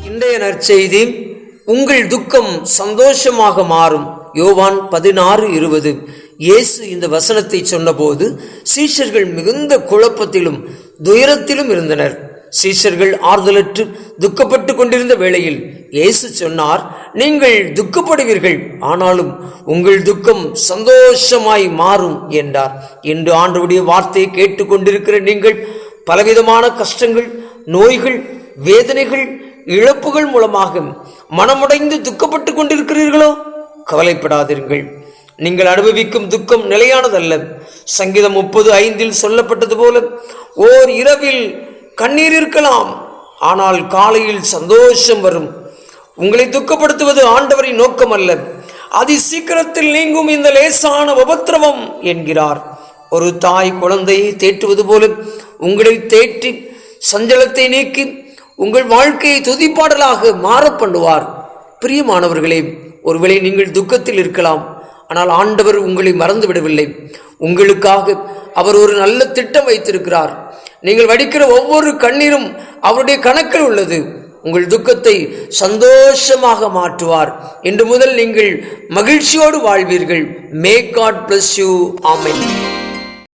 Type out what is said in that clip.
இன்றைய நற்செய்தி, உங்கள் துக்கம் சந்தோஷமாக மாறும். யோவான் 16:20. இயேசு இந்த வசனத்தை சொன்னபோது சீஷர்கள் மிகுந்த குழப்பத்திலும் துயரத்திலும் இருந்தனர். சீஷர்கள் ஆறுதலற்று துக்கப்பட்டு கொண்டிருந்த வேளையில் இயேசு சொன்னார், நீங்கள் துக்கப்படுவீர்கள், ஆனாலும் உங்கள் துக்கம் சந்தோஷமாய் மாறும் என்றார். இன்று ஆண்டவருடைய வார்த்தையை கேட்டுக்கொண்டிருக்கிற நீங்கள் பலவிதமான கஷ்டங்கள், நோய்கள், வேதனைகள், இழப்புகள் மூலமாக மனமுடைந்து துக்கப்பட்டு கொண்டிருக்கிறீர்களோ? கவலைப்படாதீர்கள். நீங்கள் அனுபவிக்கும் துக்கம் நிலையானதல்ல. சங்கீதம் 30:5 சொல்லப்பட்டது போல, ஓர் இரவில் கண்ணீர் இருக்கலாம், ஆனால் காலையில் சந்தோஷம் வரும். உங்களை துக்கப்படுத்துவது ஆண்டவரின் நோக்கம் அல்ல. அதி சீக்கிரத்தில் நீங்கும் இந்த லேசான உபத்திரவம் என்கிறார். ஒரு தாய் குழந்தையை தேற்றுவது போல உங்களை தேற்றி சஞ்சலத்தை நீக்கி உங்கள் வாழ்க்கையை துதிப்பாடலாக மாற பண்ணுவார். பிரியமானவர்களே, ஒருவேளை நீங்கள் துக்கத்தில் இருக்கலாம், ஆனால் ஆண்டவர் உங்களை மறந்து விடவில்லை. உங்களுக்காக அவர் ஒரு நல்ல திட்டம் வைத்திருக்கிறார். நீங்கள் வடிக்கிற ஒவ்வொரு கண்ணீரும் அவருடைய கணக்கில் உள்ளது. உங்கள் துக்கத்தை சந்தோஷமாக மாற்றுவார். இன்று முதல் நீங்கள் மகிழ்ச்சியோடு வாழ்வீர்கள். May God bless you. Amen.